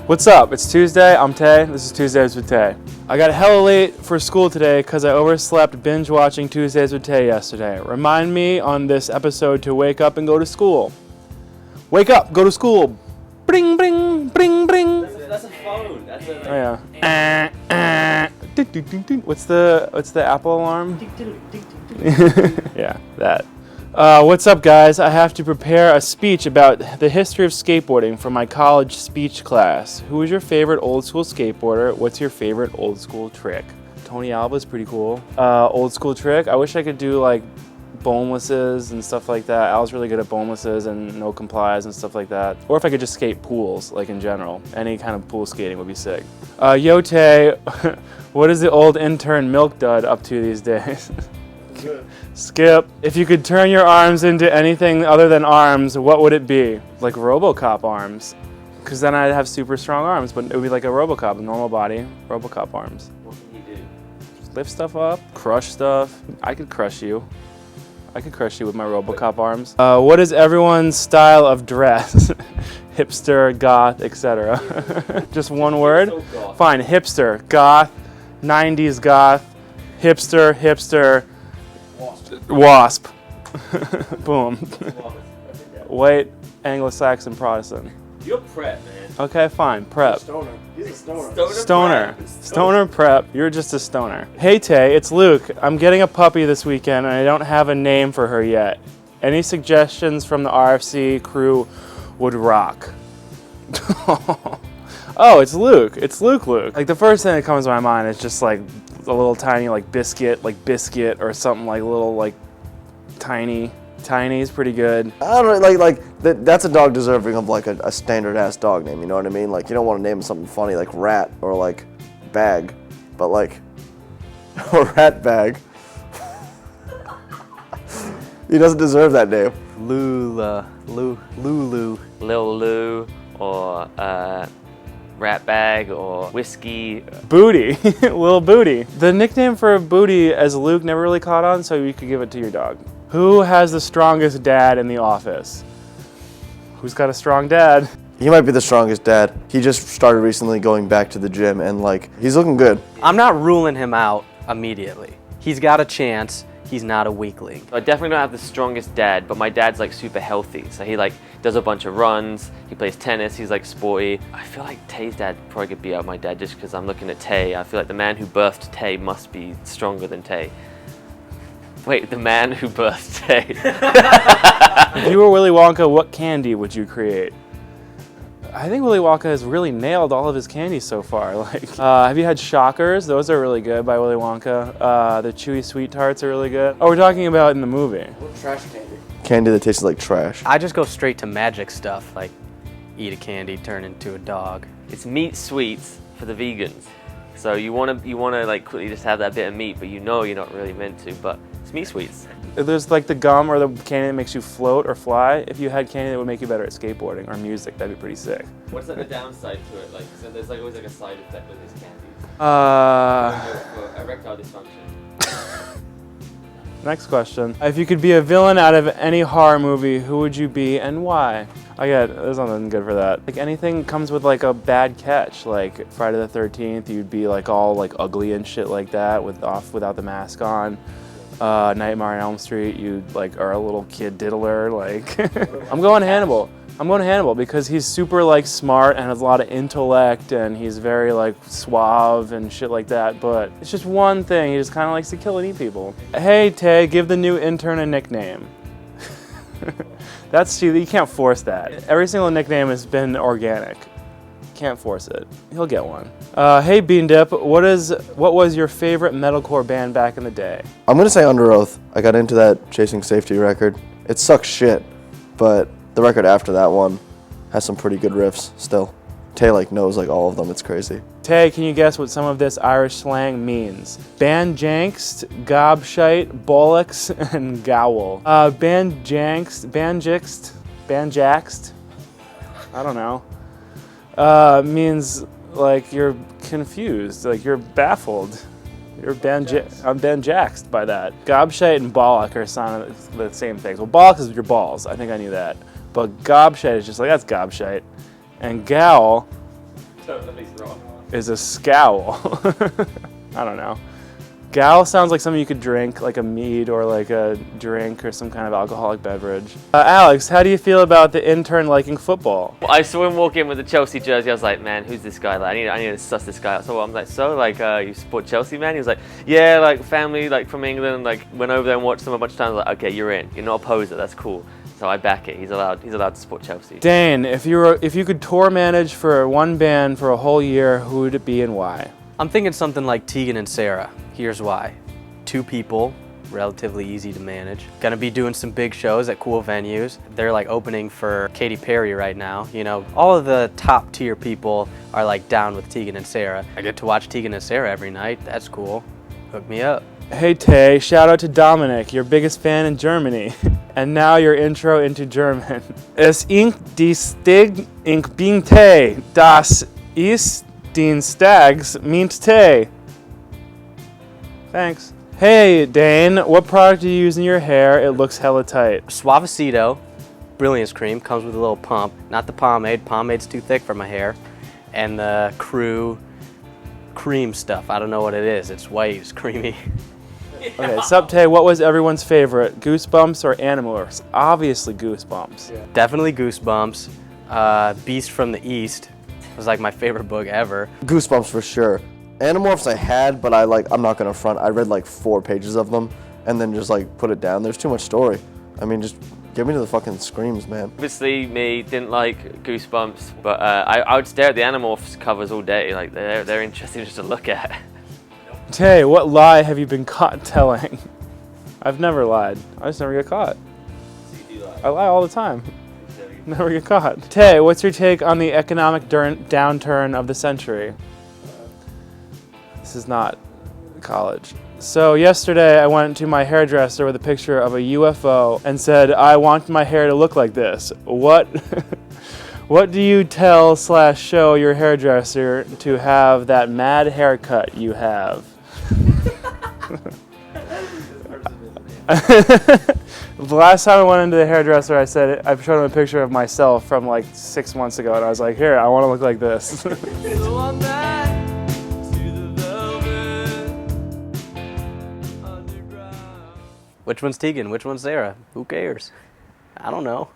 What's up? It's Tuesday. I'm Tay. This is Tuesdays with Tay. I got hella late for school today because I overslept binge watching Tuesdays with Tay yesterday. Remind me on this episode to wake up and go to school. Wake up, go to school. Bring, bring, bring, bring. That's a phone. That's a. Oh yeah. Ding, ding, ding, ding. What's the Apple alarm? Yeah, that. What's up, guys? I have to prepare a speech about the history of skateboarding for my college speech class. Who is your favorite old school skateboarder? What's your favorite old school trick? Tony Alva's pretty cool. Old school trick? I wish I could do like bonelesses and stuff like that. Al's really good at bonelesses and no complies and stuff like that. Or if I could just skate pools, like in general. Any kind of pool skating would be sick. Yo, Tay, what is the old intern Milk Dud up to these days? Skip. If you could turn your arms into anything other than arms, what would it be? Like RoboCop arms. Because then I'd have super strong arms, but it would be like a RoboCop, a normal body, RoboCop arms. What can you do? Lift stuff up, crush stuff. I could crush you. I could crush you with my RoboCop arms. What is everyone's style of dress? Hipster, goth, etc. Just one word? So goth. Fine, hipster, goth, 90s goth, hipster, wasp. Boom. White, Anglo-Saxon, Protestant. You're prep, man. Okay, fine, prep. Stoner. He's a stoner. Stoner prep. You're just a stoner. Hey Tay, it's Luke. I'm getting a puppy this weekend and I don't have a name for her yet. Any suggestions from the RFC crew would rock. Oh, it's Luke. It's Luke. Like the first thing that comes to my mind is just like a little tiny like biscuit or something like little like tiny. Tiny is pretty good. I don't know, that's a dog deserving of like a standard ass dog name, you know what I mean? Like you don't want to name him something funny like Rat or like Bag, but like or Rat Bag. He doesn't deserve that name. Lulu, Lil Lou, or Rat Bag, or Whiskey. Booty, Lil Booty. The nickname for Booty as Luke never really caught on, so you could give it to your dog. Who has the strongest dad in the office? Who's got a strong dad? He might be the strongest dad. He just started recently going back to the gym and like he's looking good. I'm not ruling him out immediately. He's got a chance. He's not a weakling. I definitely don't have the strongest dad, but my dad's like super healthy. So he like does a bunch of runs, he plays tennis, he's like sporty. I feel like Tay's dad probably could beat out my dad just because I'm looking at Tay. I feel like the man who birthed Tay must be stronger than Tay. Wait, the man who birthed Tay. If you were Willy Wonka, what candy would you create? I think Willy Wonka has really nailed all of his candies so far. Like, have you had Shockers? Those are really good by Willy Wonka. The chewy sweet tarts are really good. Oh, we're talking about in the movie. Trash candy. Candy that tastes like trash. I just go straight to magic stuff, like eat a candy, turn into a dog. It's meat sweets for the vegans. So you wanna like quickly just have that bit of meat, but you know you're not really meant to, but it's meat sweets. There's like the gum or the candy that makes you float or fly. If you had candy that would make you better at skateboarding or music, that'd be pretty sick. What's like the downside to it? Like, so there's like always like a side effect with these candies. For erectile dysfunction. Next question. If you could be a villain out of any horror movie, who would you be and why? There's nothing good for that. Like anything comes with like a bad catch. Like Friday the 13th, you'd be like all like ugly and shit like that without the mask on. Nightmare on Elm Street, you like are a little kid diddler. Like I'm going Hannibal. I'm going to Hannibal because he's super like smart and has a lot of intellect and he's very like suave and shit like that. But it's just one thing. He just kind of likes to kill and eat people. Hey Tay, give the new intern a nickname. You can't force that. Every single nickname has been organic. Can't force it. He'll get one. Hey Bean Dip, what was your favorite metalcore band back in the day? I'm gonna say Under Oath. I got into that Chasing Safety record. It sucks shit, but the record after that one has some pretty good riffs still. Tay like knows like all of them. It's crazy. Tay, can you guess what some of this Irish slang means? Banjankst, gobshite, bollocks, and gowl. Banjaxed, I don't know. Means like you're confused, like you're baffled. I'm banjaxed by that. Gobshite and bollock are sound of the same things. Well, bollock is your balls. I think I knew that. But gobshite is just like, that's gobshite. And gowl is a scowl. I don't know. Gowl sounds like something you could drink, like a mead or like a drink or some kind of alcoholic beverage. Alex, how do you feel about the intern liking football? Well, I saw him walk in with the Chelsea jersey. I was like, man, who's this guy? Like, I need to suss this guy out. So I'm like, you support Chelsea, man? He was like, yeah, like family, like from England. Like went over there and watched them a bunch of times. I was like, okay, you're in. You're not a poser. That's cool. So I back it. He's allowed to support Chelsea. Dane, if you could tour manage for one band for a whole year, who would it be and why? I'm thinking something like Tegan and Sarah. Here's why. 2 people, relatively easy to manage. Gonna be doing some big shows at cool venues. They're like opening for Katy Perry right now. You know, all of the top tier people are like down with Tegan and Sarah. I get to watch Tegan and Sarah every night. That's cool. Hook me up. Hey Tay, shout out to Dominic, your biggest fan in Germany. And now your intro into German. Es ink die Stig ink bin Tay, das ist den Stags meant Tay. Thanks. Hey Dane, what product do you use in your hair? It looks hella tight. Suavecito Brilliance Cream comes with a little pump. Not the pomade. Pomade's too thick for my hair. And the Crew cream stuff. I don't know what it is. It's white. It's creamy. Okay, sup Tay, what was everyone's favorite? Goosebumps or Animorphs? Obviously Goosebumps. Yeah. Definitely Goosebumps. Beast from the East was like my favorite book ever. Goosebumps for sure. Animorphs I had, but I'm not gonna front. I read like 4 pages of them and then just like put it down. There's too much story. I mean, just get me to the fucking screams, man. Obviously, me didn't like Goosebumps, but I would stare at the Animorphs covers all day. Like they're interesting just to look at. Tay, what lie have you been caught telling? I've never lied. I just never get caught. I lie all the time. Never get caught. Tay, what's your take on the economic downturn of the century? This is not college. So yesterday I went to my hairdresser with a picture of a UFO and said, I want my hair to look like this. What do you tell/show your hairdresser to have that mad haircut you have? The last time I went into the hairdresser, I showed him a picture of myself from like 6 months ago, and I was like, here, I want to look like this. So I'm back to the velvet underground. Which one's Tegan? Which one's Sarah? Who cares? I don't know.